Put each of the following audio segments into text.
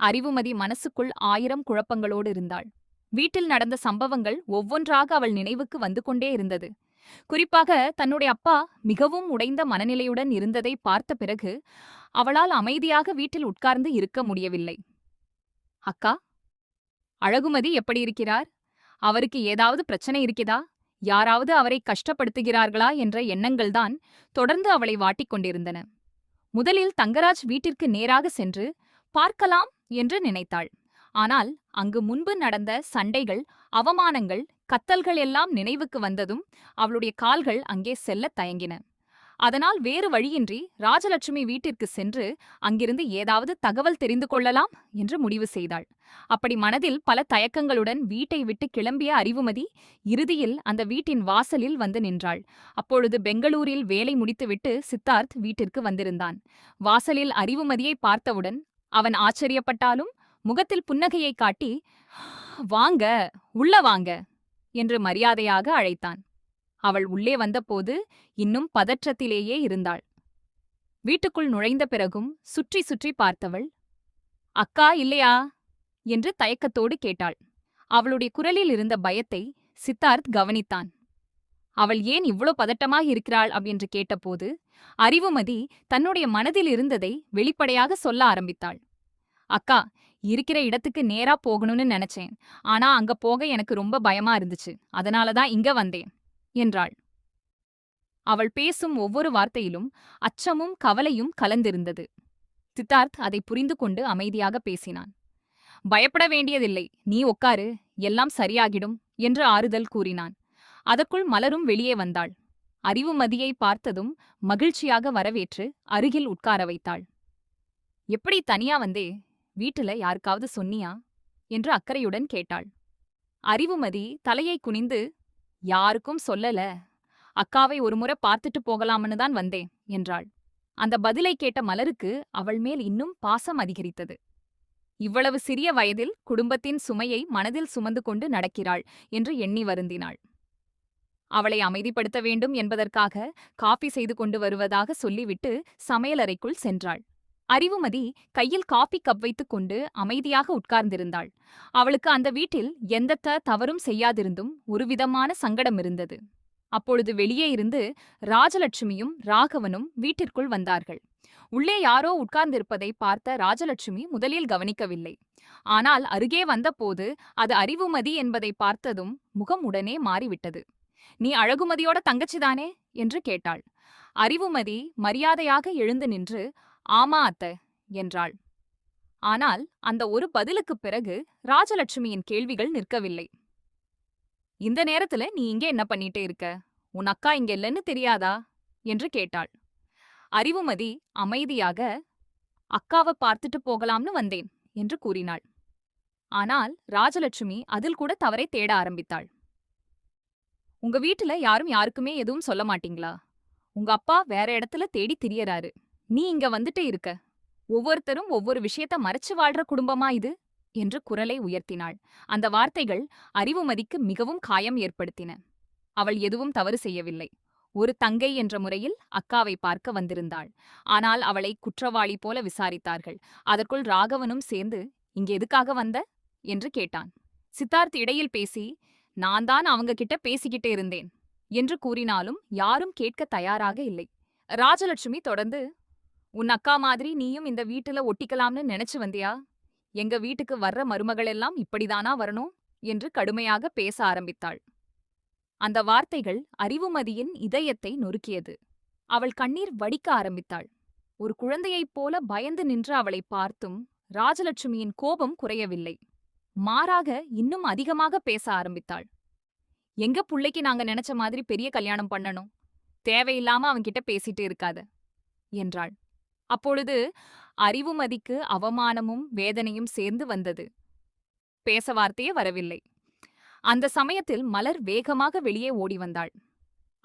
அறிவுமதி மனசுக்குள் 1000 குழப்பங்களோடு இருந்தாள். வீட்டில் நடந்த சம்பவங்கள் ஒவ்வொன்றாக அவள் நினைவுக்கு வந்து கொண்டே இருந்தது. குறிப்பாக தன்னுடைய அப்பா மிகவும் உடைந்த மனநிலையுடன் இருந்ததை பார்த்த பிறகு அவளால் அமைதியாக வீட்டில் உட்கார்ந்து இருக்க முடியவில்லை. அக்கா, அழகுமதி எப்படி இருக்கிறார்? அவருக்கு ஏதாவது பிரச்சனை இருக்கிறதா? யாராவது அவரை கஷ்டப்படுத்துகிறார்களா என்ற எண்ணங்கள்தான் தொடர்ந்து அவளை வாட்டிக் கொண்டிருந்தன. முதலில் தங்கராஜ் வீட்டிற்கு நேராக சென்று பார்க்கலாம் என்று நினைத்தாள். ஆனால் அங்கு முன்பு நடந்த சண்டைகள், அவமானங்கள், கத்தல்கள் எல்லாம் நினைவுக்கு வந்ததும் அவளுடைய கால்கள் அங்கே செல்லத் தயங்கின. அதனால் வேறு வழியின்றி ராஜலட்சுமி வீட்டிற்கு சென்று அங்கிருந்து ஏதாவது தகவல் தெரிந்து கொள்ளலாம் என்று முடிவு செய்தாள். அப்படி மனதில் பல தயக்கங்களுடன் வீட்டை விட்டு கிளம்பிய அறிவுமதி இறுதியில் அந்த வீட்டின் வாசலில் வந்து நின்றாள். அப்பொழுது பெங்களூரில் வேலை முடித்துவிட்டு சித்தார்த் வீட்டிற்கு வந்திருந்தான். வாசலில் அறிவுமதியை பார்த்தவுடன் அவன் ஆச்சரியப்பட்டாலும் முகத்தில் புன்னகையை காட்டி, "வாங்க, உள்ள வாங்க" என்று மரியாதையாக அழைத்தான். அவள் உள்ளே வந்தபோது இன்னும் பதற்றத்திலேயே இருந்தாள். வீட்டுக்குள் நுழைந்த பிறகும் சுற்றி சுற்றி பார்த்தவள், "அக்கா இல்லையா?" என்று தயக்கத்தோடு கேட்டாள். அவளுடைய குரலில் இருந்த பயத்தை சித்தார்த் கவனித்தான். அவள் ஏன் இவ்வளோ பதட்டமாக இருக்கிறாள் என்று கேட்டபோது அறிவுமதி தன்னுடைய மனதில் இருந்ததை வெளிப்படையாக சொல்ல ஆரம்பித்தாள். "அக்கா, இருக்கிற இடத்துக்கு நேரா போகணும்னு நினைச்சேன். ஆனா அங்க போக எனக்கு ரொம்ப பயமா இருந்துச்சு. அதனாலதான் இங்க வந்தேன்" என்றாள். அவள் பேசும் ஒவ்வொரு வார்த்தையிலும் அச்சமும் கவலையும் கலந்திருந்தது. சித்தார்த் அதை புரிந்து கொண்டு அமைதியாக பேசினான். "பயப்பட வேண்டியதில்லை, நீ உட்காரு, எல்லாம் சரியாகிடும்" என்று ஆறுதல் கூறினான். அதற்குள் மலரும் வெளியே வந்தாள். அறிவுமதியை பார்த்ததும் மகிழ்ச்சியாக வரவேற்று அருகில் உட்கார வைத்தாள். "எப்படி தனியா வந்தே? வீட்டுல யாருக்காவது சொன்னியா?" என்று அக்கறையுடன் கேட்டாள். அறிவுமதி தலையை குனிந்து, "யாருக்கும் சொல்லல. அக்காவை ஒருமுறை பார்த்துட்டு போகலாம்னு தான் வந்தேன்" என்றாள். அந்த பதிலை கேட்ட மலருக்கு அவள் மேல் இன்னும் பாசம் அதிகரித்தது. இவ்வளவு சிறிய வயதில் குடும்பத்தின் சுமையை மனதில் சுமந்து கொண்டு நடக்கிறாள் என்று எண்ணி வருந்தினாள். அவளை அமைதிப்படுத்த வேண்டும் என்பதற்காக காபி செய்து கொண்டு வருவதாக சொல்லிவிட்டு சமையலறைக்குள் சென்றாள். அறிவுமதி கையில் காபி கப் வைத்துக் கொண்டு அமைதியாக உட்கார்ந்திருந்தாள். அவளுக்கு அந்த வீட்டில் எந்தத்த தவறும் செய்யாதிருந்தும் ஒருவிதமான சங்கடம் இருந்தது. அப்பொழுது வெளியே இருந்து ராஜலட்சுமியும் ராகவனும் வீட்டிற்குள் வந்தார்கள். உள்ளே யாரோ உட்கார்ந்திருப்பதை பார்த்த ராஜலட்சுமி முதலில் கவனிக்கவில்லை. ஆனால் அருகே வந்தபோது அது அறிவுமதி என்பதை பார்த்ததும் முகம் உடனே மாறிவிட்டது. "நீ அழகுமதியோட தங்கச்சிதானே?" என்று கேட்டாள். அறிவுமதி மரியாதையாக எழுந்து நின்று, "ஆமா அத்தை" என்றாள். ஆனால் அந்த ஒரு பதிலுக்குப் பிறகு ராஜலட்சுமியின் கேள்விகள் நிற்கவில்லை. "இந்த நேரத்துல நீ இங்கே என்ன பண்ணிட்டே இருக்க? உன் அக்கா இங்க இல்லைன்னு தெரியாதா?" என்று கேட்டாள். அறிவுமதி அமைதியாக, "அக்காவை பார்த்துட்டு போகலாம்னு வந்தேன்" என்று கூறினாள். ஆனால் ராஜலட்சுமி அதில் கூட தவறை தேட ஆரம்பித்தாள். "உங்க வீட்டுல யாரும் யாருக்குமே எதுவும் சொல்ல மாட்டீங்களா? உங்க அப்பா வேற இடத்துல தேடி திரியறாரு. நீ இங்க வந்துட்டே இருக்க. ஒவ்வொருத்தரும் ஒவ்வொரு விஷயத்த மறைச்சு வாழ்ற குடும்பமா இது?" என்று குரலை உயர்த்தினாள். அந்த வார்த்தைகள் அறிவுமதிக்கு மிகவும் காயம் ஏற்படுத்தின. அவள் எதுவும் தவறு செய்யவில்லை. ஒரு தங்கை என்ற முறையில் அக்காவை பார்க்க வந்திருந்தாள். ஆனால் அவளை குற்றவாளி போல விசாரித்தார்கள். அதற்குள் ராகவனும் சேர்ந்து, "இங்க எதுக்காக வந்த?" என்று கேட்டான். சித்தார்த் இடையில் பேசி, "நான் தான் அவங்க கிட்ட பேசிக்கிட்டே இருந்தேன்" என்று கூறினாலும் யாரும் கேட்க தயாராக இல்லை. ராஜலட்சுமி தொடர்ந்து, "உன் அக்கா மாதிரி நீயும் இந்த வீட்டுல ஒட்டிக்கலாம்னு நினைச்சு வந்தியா? எங்க வீட்டுக்கு வர்ற மருமகளெல்லாம் இப்படிதானா வரணும்?" என்று கடுமையாக பேச ஆரம்பித்தாள். அந்த வார்த்தைகள் அறிவுமதியின் இதயத்தை நொறுக்கியது. அவள் கண்ணீர் வடிக்க ஆரம்பித்தாள். ஒரு குழந்தையைப் போல பயந்து நின்ற அவளை பார்த்தும் ராஜலட்சுமியின் கோபம் குறையவில்லை. மாறாக இன்னும் அதிகமாக பேச ஆரம்பித்தாள். "எங்க புள்ளைக்கு நாங்க நினைச்ச மாதிரி பெரிய கல்யாணம் பண்ணணும். தேவையில்லாம அவன்கிட்ட பேசிட்டு இருக்காத" என்றாள். அப்பொழுது அறிவுமதிக்கு அவமானமும் வேதனையும் சேர்ந்து வந்தது. பேச வார்த்தையே வரவில்லை. அந்த சமயத்தில் மலர் வேகமாக வெளியே ஓடி வந்தாள்.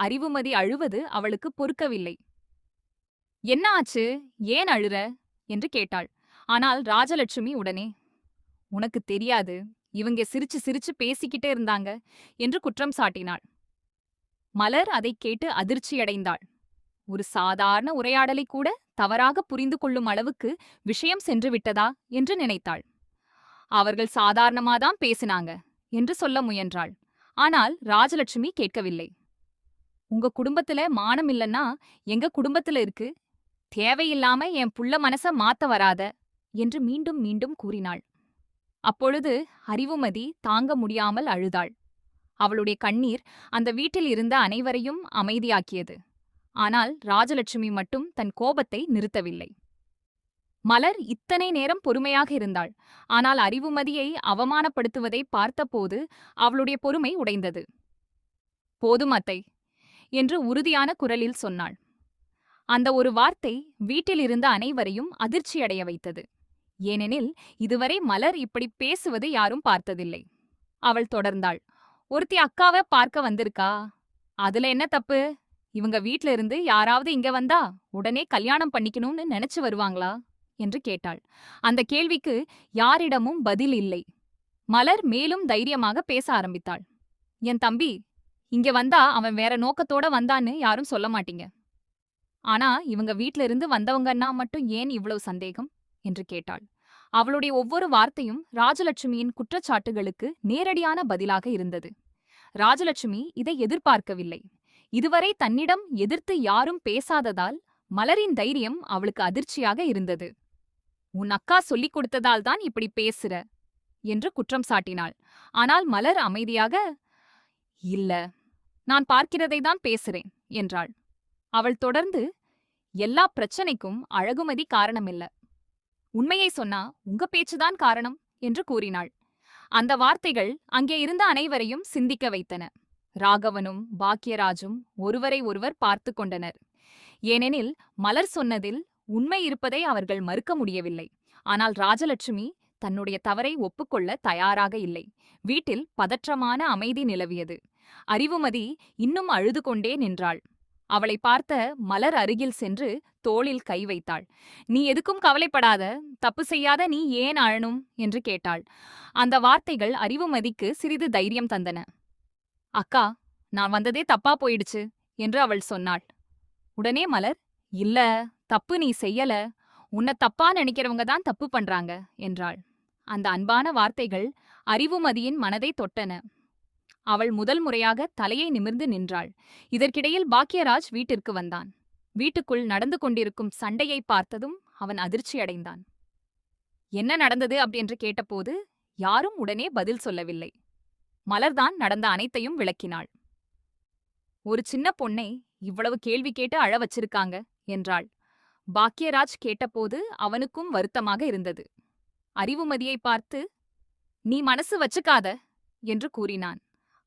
அறிவுமதி அழுவது அவளுக்கு பொறுக்கவில்லை. "என்ன ஆச்சு? ஏன் அழுற?" என்று கேட்டாள். ஆனால் ராஜலட்சுமி உடனே, "உனக்கு தெரியாது, இவங்க சிரிச்சு சிரிச்சு பேசிக்கிட்டே இருந்தாங்க" என்று குற்றம் சாட்டினாள். மலர் அதைக் கேட்டு அதிர்ச்சியடைந்தாள். ஒரு சாதாரண உரையாடலை கூட தவறாக புரிந்து கொள்ளும் அளவுக்கு விஷயம் சென்று விட்டதா என்று நினைத்தாள். அவர்கள் சாதாரணமாதான் பேசினாங்க என்று சொல்ல முயன்றாள். ஆனால் ராஜலட்சுமி கேட்கவில்லை. உங்க குடும்பத்துல மானம் இல்லன்னா எங்க குடும்பத்துல இருக்கு. தேவையில்லாம என் புள்ள மனச மாத்த வராத என்று மீண்டும் மீண்டும் கூறினாள். அப்பொழுது அறிவுமதி தாங்க முடியாமல் அழுதாள். அவளுடைய கண்ணீர் அந்த வீட்டில் இருந்த அனைவரையும் அமைதியாக்கியது. ஆனால் ராஜலட்சுமி மட்டும் தன் கோபத்தை நிறுத்தவில்லை. மலர் இத்தனை நேரம் பொறுமையாக இருந்தாள். ஆனால் அறிவுமதியை அவமானப்படுத்துவதை பார்த்தபோது அவளுடைய பொறுமை உடைந்தது. போதும் அத்தை என்று உறுதியான குரலில் சொன்னாள். அந்த ஒரு வார்த்தை வீட்டில் இருந்த அனைவரையும் அதிர்ச்சியடைய வைத்தது. ஏனெனில் இதுவரை மலர் இப்படி பேசுவது யாரும் பார்த்ததில்லை. அவள் தொடர்ந்தாள். ஒருத்தி அக்காவை பார்க்க வந்திருக்கா. அதுல என்ன தப்பு? இவங்க வீட்ல இருந்து யாராவது இங்க வந்தா உடனே கல்யாணம் பண்ணிக்கணும்னு நினைச்சு வருவாங்களா என்று கேட்டாள். அந்த கேள்விக்கு யாரிடமும் பதில் இல்லை. மலர் மேலும் தைரியமாக பேச ஆரம்பித்தாள். என் தம்பி இங்க வந்தா அவன் வேற நோக்கத்தோட வந்தான்னு யாரும் சொல்ல மாட்டீங்க. ஆனா இவங்க வீட்ல இருந்து வந்தவங்கன்னா மட்டும் ஏன் இவ்வளவு சந்தேகம் என்று கேட்டாள். அவளுடைய ஒவ்வொரு வார்த்தையும் ராஜலட்சுமியின் குற்றச்சாட்டுகளுக்கு நேரடியான பதிலாக இருந்தது. ராஜலட்சுமி இதை எதிர்பார்க்கவில்லை. இதுவரை தன்னிடம் எதிர்த்து யாரும் பேசாததால் மலரின் தைரியம் அவளுக்கு அதிர்ச்சியாக இருந்தது. உன் அக்கா சொல்லிக் கொடுத்ததால் தான் இப்படி பேசுற என்று குற்றம் சாட்டினாள். ஆனால் மலர் அமைதியாக, இல்ல, நான் பார்க்கிறதை தான் பேசுறேன் என்றாள். அவள் தொடர்ந்து, எல்லா பிரச்சனைக்கும் அழகுமதி காரணமில்ல. உண்மையை சொன்னா உங்க பேச்சுதான் காரணம் என்று கூறினாள். அந்த வார்த்தைகள் அங்கே இருந்த அனைவரையும் சிந்திக்க வைத்தன. ராகவனும் பாக்கியராஜும் ஒருவரை ஒருவர் பார்த்து கொண்டனர். ஏனெனில் மலர் சொன்னதில் உண்மை இருப்பதை அவர்கள் மறுக்க முடியவில்லை. ஆனால் ராஜலட்சுமி தன்னுடைய தவறை ஒப்புக்கொள்ள தயாராக இல்லை. வீட்டில் பதற்றமான அமைதி நிலவியது. அறிவுமதி இன்னும் அழுது கொண்டே நின்றாள். அவளை பார்த்த மலர் அருகில் சென்று தோளில் கை வைத்தாள். நீ எதுக்கும் கவலைப்படாத, தப்பு செய்யாத நீ ஏன் அழணும் என்று கேட்டாள். அந்த வார்த்தைகள் அறிவுமதிக்கு சிறிது தைரியம் தந்தன. அக்கா, நான் வந்ததே தப்பா போயிடுச்சு என்று அவள் சொன்னாள். உடனே மலர், இல்ல, தப்பு நீ செய்யல, உன்னை தப்பா நினைக்கிறவங்க தான் தப்பு பண்றாங்க என்றாள். அந்த அன்பான வார்த்தைகள் அறிவுமதியின் மனதை தொட்டன. அவள் முதல் முறையாக தலையை நிமிர்ந்து நின்றாள். இதற்கிடையில் பாக்கியராஜ் வீட்டிற்கு வந்தான். வீட்டுக்குள் நடந்து கொண்டிருக்கும் சண்டையை பார்த்ததும் அவன் அதிர்ச்சியடைந்தான். என்ன நடந்தது அப்படின்னு கேட்டபோது யாரும் உடனே பதில் சொல்லவில்லை. மலர்தான் நடந்த அனைத்தையும் விளக்கினாள். ஒரு சின்ன பொண்ணை இவ்வளவு கேள்வி கேட்டு அழ வச்சிருக்காங்க என்றாள். பாக்கியராஜ் கேட்டபோது அவனுக்கும் வருத்தமாக இருந்தது. அறிவுமதியை பார்த்து, நீ மனசு வச்சுக்காத என்று கூறினான்.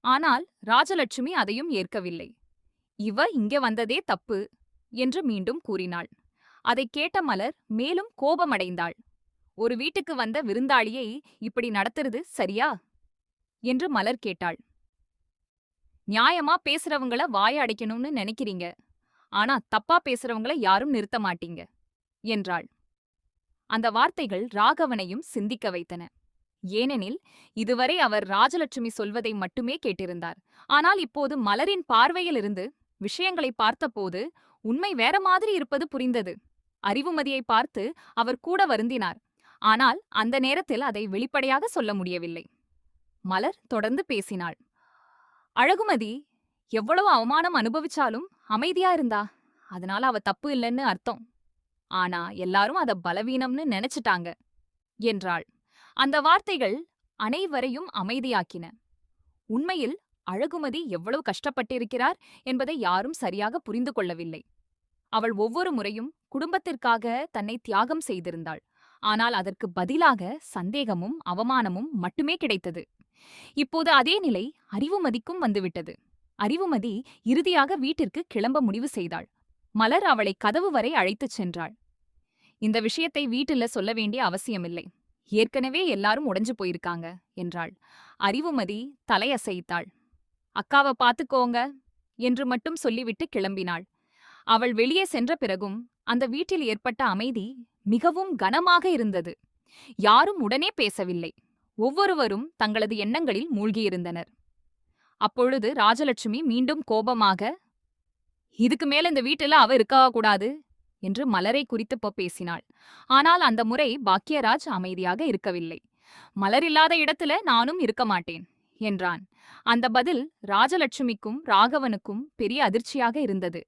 ஆனால் ராஜலட்சுமி அதையும் ஏற்கவில்லை. இவ இங்க வந்ததே தப்பு என்று மீண்டும் கூறினாள். அதைக் கேட்ட மலர் மேலும் கோபமடைந்தாள். ஒரு வீட்டுக்கு வந்த விருந்தாளியை இப்படி நடத்துறது சரியா என்று மலர் கேட்டாள். நியாயமா பேசுறவங்கள வாய அடைக்கணும்னு நினைக்கிறீங்க, ஆனா தப்பா பேசுறவங்கள யாரும் நிறுத்த மாட்டீங்க என்றாள். அந்த வார்த்தைகள் ராகவனையும் சிந்திக்க வைத்தன. ஏனெனில் இதுவரை அவர் ராஜலட்சுமி சொல்வதை மட்டுமே கேட்டிருந்தார். ஆனால் இப்போது மலரின் பார்வையிலிருந்து விஷயங்களை பார்த்தபோது உண்மை வேற மாதிரி இருப்பது புரிந்தது. அறிவுமதியை பார்த்து அவர் கூட வருந்தினார். ஆனால் அந்த நேரத்தில் அதை வெளிப்படையாக சொல்ல முடியவில்லை. மலர் தொடர்ந்து பேசினாள். அழகுமதி எவ்வளவு அவமானம் அனுபவிச்சாலும் அமைதியா இருந்தா, அதனால அவ தப்பு இல்லைன்னு அர்த்தம். ஆனா எல்லாரும் அத பலவீனம்னு நினைச்சிட்டாங்க என்றாள். அந்த வார்த்தைகள் அனைவரையும் அமைதியாக்கின. உண்மையில் அழகுமதி எவ்வளவு கஷ்டப்பட்டிருக்கிறார் என்பதை யாரும் சரியாக புரிந்து கொள்ளவில்லை. அவள் ஒவ்வொரு முறையும் குடும்பத்திற்காக தன்னை தியாகம் செய்திருந்தாள். ஆனால் அதற்கு பதிலாக சந்தேகமும் அவமானமும் மட்டுமே கிடைத்தது. இப்போது அதே நிலை அறிவுமதிக்கும் வந்துவிட்டது. அறிவுமதி இறுதியாக வீட்டிற்கு கிளம்ப முடிவு செய்தாள். மலர் அவளை கதவு வரை அழைத்துச் சென்றாள். இந்த விஷயத்தை வீட்டில சொல்ல வேண்டிய அவசியமில்லை, ஏற்கனவே எல்லாரும் உடைஞ்சு போயிருக்காங்க என்றாள். அறிவுமதி தலையசைத்தாள். அக்காவை பார்த்துக்கோங்க என்று மட்டும் சொல்லிவிட்டு கிளம்பினாள். அவள் வெளியே சென்ற பிறகும் அந்த வீட்டில் ஏற்பட்ட அமைதி மிகவும் கனமாக இருந்தது. யாரும் உடனே பேசவில்லை. ஒவ்வொருவரும் தங்களது எண்ணங்களில் மூழ்கியிருந்தனர். அப்பொழுது ராஜலட்சுமி மீண்டும் கோபமாக, இதுக்கு மேல இந்த வீட்டுல அவ இருக்கக்கூடாது, என்று மலரை குறித்து பேசினாள். ஆனால் அந்த முறை பாக்கியராஜ் அமைதியாக இருக்கவில்லை. மலர் இல்லாத இடத்துல நானும் இருக்க மாட்டேன் என்றான். அந்த பதில் ராஜலட்சுமிக்கும் ராகவனுக்கும் பெரிய அதிர்ச்சியாக இருந்தது.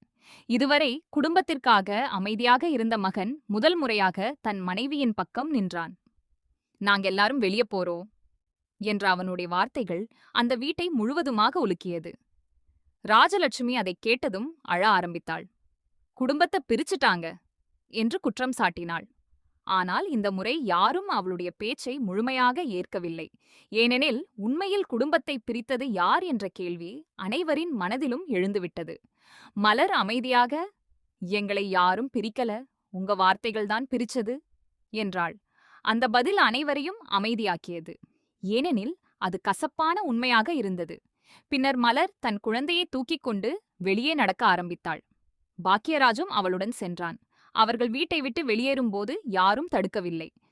இதுவரை குடும்பத்திற்காக அமைதியாக இருந்த மகன் முதல் முறையாக தன் மனைவியின் பக்கம் நின்றான். நாங்க எல்லாரும் வெளியே போறோம் என்ற அவனுடைய வார்த்தைகள் அந்த வீட்டை முழுவதுமாக உலுக்கியது. ராஜலட்சுமி அதை கேட்டதும் அழ ஆரம்பித்தாள். குடும்பத்தை பிரிச்சுட்டாங்க என்று குற்றம் சாட்டினாள். ஆனால் இந்த முறை யாரும் அவளுடைய பேச்சை முழுமையாக ஏற்கவில்லை. ஏனெனில் உண்மையில் குடும்பத்தை பிரித்தது யார் என்ற கேள்வி அனைவரின் மனதிலும் எழுந்துவிட்டது. மலர் அமைதியாக, எங்களை யாரும் பிரிக்கல, உங்க வார்த்தைகள்தான் பிரிச்சது என்றாள். அந்த பதில் அனைவரையும் அமைதியாக்கியது. ஏனெனில் அது கசப்பான உண்மையாக இருந்தது. பின்னர் மலர் தன் குழந்தையை தூக்கிக் கொண்டு வெளியே நடக்க ஆரம்பித்தாள். பாக்கியராஜும் அவளுடன் சென்றான். அவர்கள் வீட்டை விட்டு வெளியேறும்போது யாரும் தடுக்கவில்லை.